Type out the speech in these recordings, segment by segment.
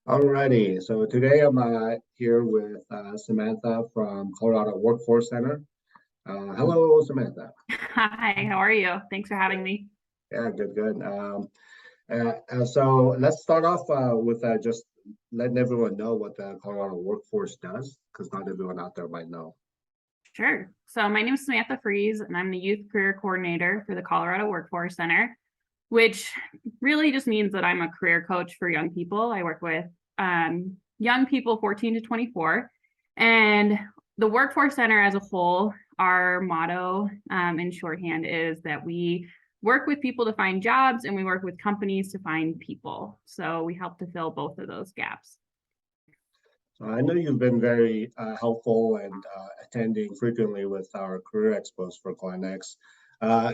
Alrighty, so today I'm here with Samantha from Colorado Workforce Center. Hello, Samantha. Hi, how are you? Thanks for having me. Yeah, good, good. So let's start off with just letting everyone know what the Colorado Workforce does, because not everyone out there might know. Sure. So my name is Samantha Freese, and I'm the Youth Career Coordinator for the Colorado Workforce Center, which really just means that I'm a career coach for young people. I work with young people 14 to 24. And the Workforce Center as a whole, our motto in shorthand is that we work with people to find jobs and we work with companies to find people. So we help to fill both of those gaps. So I know you've been very helpful and attending frequently with our career expos for GlenX.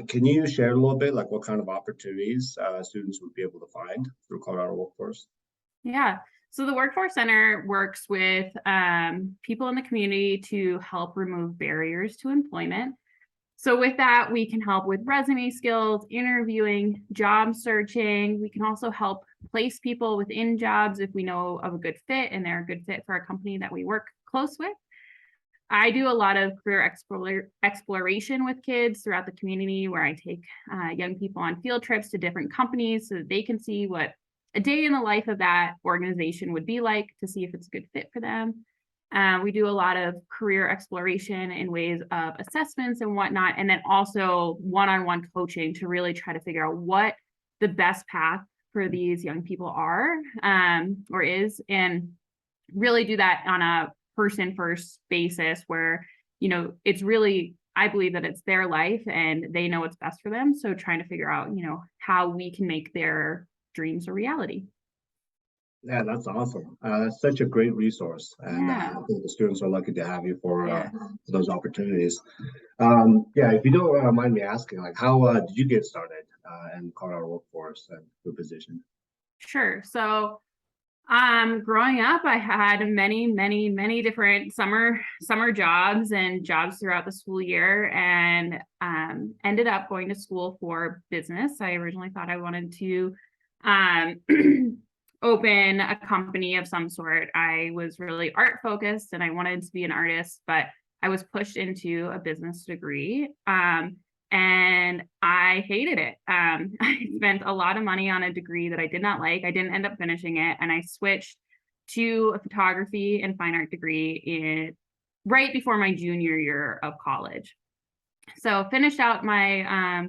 Can you share a little bit, like what kind of opportunities students would be able to find through Colorado Workforce? Yeah. So the Workforce Center works with people in the community to help remove barriers to employment. So with that, we can help with resume skills, interviewing, job searching. We can also help place people within jobs if we know of a good fit and they're a good fit for a company that we work close with. I do a lot of career exploration with kids throughout the community where I take young people on field trips to different companies so that they can see what a day in the life of that organization would be like to see if it's a good fit for them. We do a lot of career exploration in ways of assessments and whatnot, and then also one-on-one coaching to really try to figure out what the best path for these young people are or is, and really do that on a person first basis where, it's really, I believe that it's their life and they know what's best for them. So trying to figure out, how we can make their dreams a reality. Yeah, that's awesome. That's such a great resource, and I Yeah. think the students are lucky to have you for Yeah. those opportunities. Yeah, if you don't mind me asking, like, how did you get started in Colorado Workforce and your position? Sure. So growing up, I had many different summer jobs and jobs throughout the school year, and ended up going to school for business. I originally thought I wanted to um, open a company of some sort. I was really art focused and I wanted to be an artist, but I was pushed into a business degree. And I hated it. I spent a lot of money on a degree that I did not like. I didn't end up finishing it, and I switched to a photography and fine art degree right before my junior year of college. So finished out my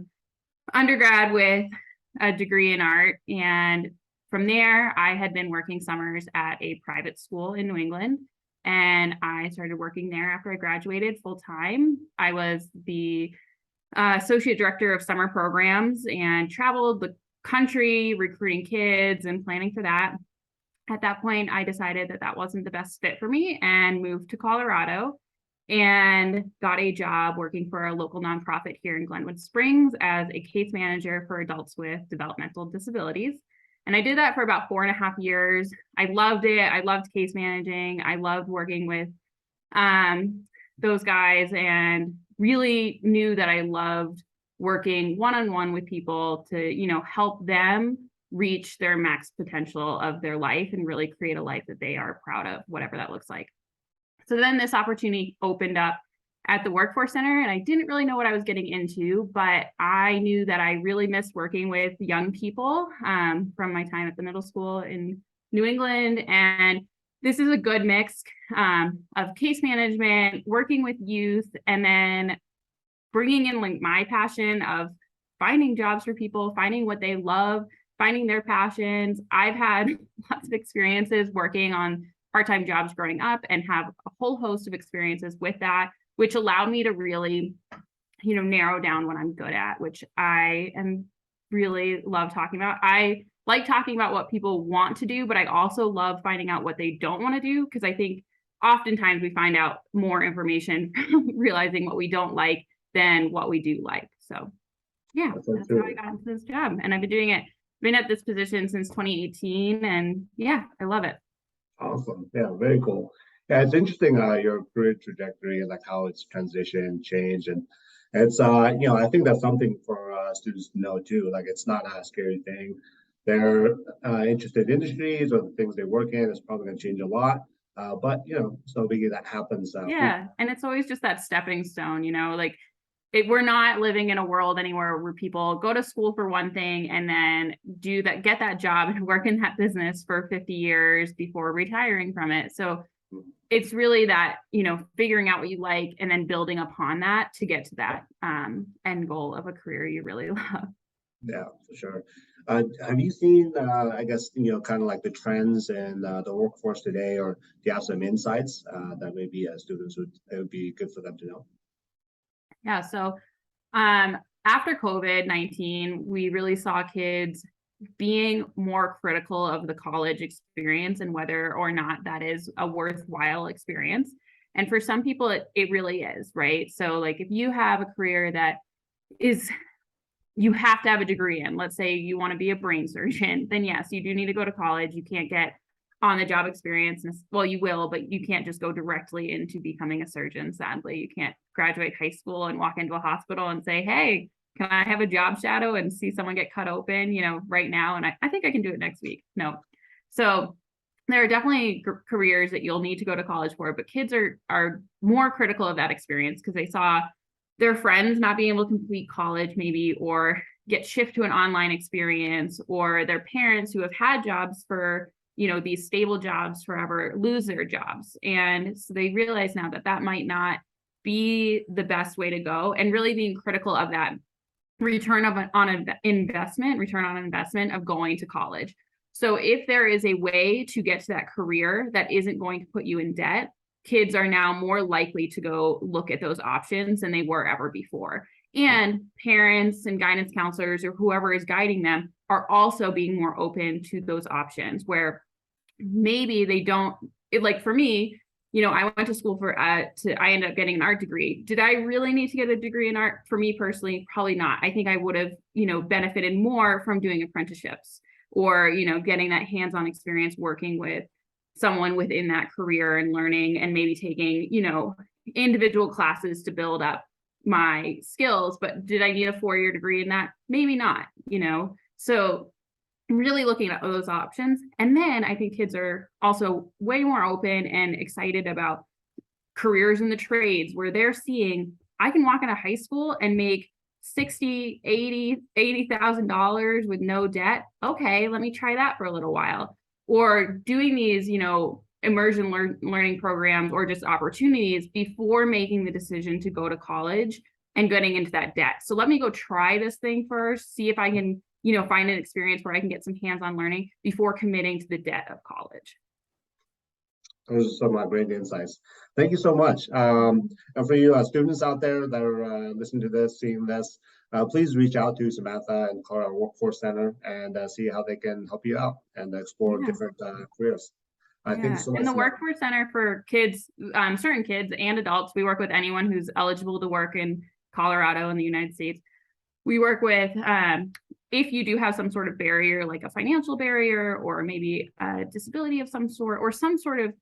undergrad with a degree in art, and from there, I had been working summers at a private school in New England, and I started working there after I graduated full time. I was the associate director of summer programs and traveled the country recruiting kids and planning for that. At that point, I decided that that wasn't the best fit for me and moved to Colorado and got a job working for a local nonprofit here in Glenwood Springs as a case manager for adults with developmental disabilities. And I did that for about 4.5 years. I loved it. I loved case managing. I loved working with those guys, and really knew that I loved working one-on-one with people to, help them reach their max potential of their life and really create a life that they are proud of, whatever that looks like. So then this opportunity opened up at the Workforce Center, and I didn't really know what I was getting into, but I knew that I really missed working with young people from my time at the middle school in New England. And this is a good mix of case management, working with youth, and then bringing in like my passion of finding jobs for people, finding what they love, finding their passions. I've had lots of experiences working on part-time jobs growing up and have a whole host of experiences with that, which allowed me to really, narrow down what I'm good at, which I am really love talking about. I like talking about what people want to do, but I also love finding out what they don't want to do, because I think oftentimes we find out more information realizing what we don't like than what we do like. So yeah, that's how I got into this job. And I've been at this position since 2018, and yeah, I love it. Awesome. Yeah, very cool. Yeah, it's interesting your career trajectory and like how it's transitioned, changed, and it's I think that's something for students to know too. Like it's not a scary thing. their interested industries or the things they work in is probably going to change a lot. But it's no biggie, that happens. Yeah, and it's always just that stepping stone, like we're not living in a world anywhere where people go to school for one thing and then get that job and work in that business for 50 years before retiring from it. So it's really that, figuring out what you like and then building upon that to get to that end goal of a career you really love. Yeah, for sure. Have you seen, I guess, kind of like the trends in the workforce today, or do you have some insights that maybe students it would be good for them to know? Yeah, so after COVID-19, we really saw kids being more critical of the college experience and whether or not that is a worthwhile experience. And for some people, it really is, right? So like if you have a career that is, you have to have a degree in, let's say you want to be a brain surgeon, then yes, you do need to go to college. You can't get on the job experience. Well, you will, but you can't just go directly into becoming a surgeon. Sadly, you can't graduate high school and walk into a hospital and say, hey, can I have a job shadow and see someone get cut open, right now? And I think I can do it next week. No. So there are definitely careers that you'll need to go to college for, but kids are more critical of that experience because they saw their friends not being able to complete college maybe, or get shift to an online experience, or their parents who have had jobs for, these stable jobs forever lose their jobs. And so they realize now that might not be the best way to go, and really being critical of that return on investment of going to college. So if there is a way to get to that career that isn't going to put you in debt, kids are now more likely to go look at those options than they were ever before. And parents and guidance counselors or whoever is guiding them are also being more open to those options where maybe they don't, like for me, I went to school I ended up getting an art degree. Did I really need to get a degree in art? For me personally, probably not. I think I would have, benefited more from doing apprenticeships or, getting that hands-on experience working with someone within that career and learning and maybe taking, individual classes to build up my skills. But did I need a 4-year degree in that? Maybe not, So really looking at those options. And then I think kids are also way more open and excited about careers in the trades where they're seeing, I can walk into high school and make $60, $80,000 with no debt. Okay, let me try that for a little while. Or doing these, immersion learning programs or just opportunities before making the decision to go to college and getting into that debt. So let me go try this thing first, see if I can find an experience where I can get some hands-on learning before committing to the debt of college. Those are some great insights. Thank you so much. And for you students out there that are listening to this, seeing this, please reach out to Samantha and call our Workforce Center and see how they can help you out and explore different careers. Thank you so much. And the Workforce Center for kids, certain kids and adults, we work with anyone who's eligible to work in Colorado in the United States. We work with if you do have some sort of barrier, like a financial barrier or maybe a disability of some sort, or some sort of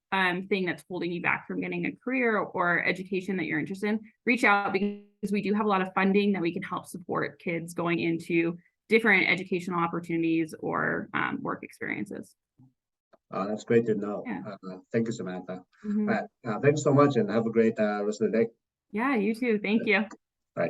thing that's holding you back from getting a career or education that you're interested in, reach out because we do have a lot of funding that we can help support kids going into different educational opportunities or work experiences. That's great to know. Yeah. Thank you, Samantha. Thanks so much and have a great rest of the day. Yeah, you too. Thank you. Bye.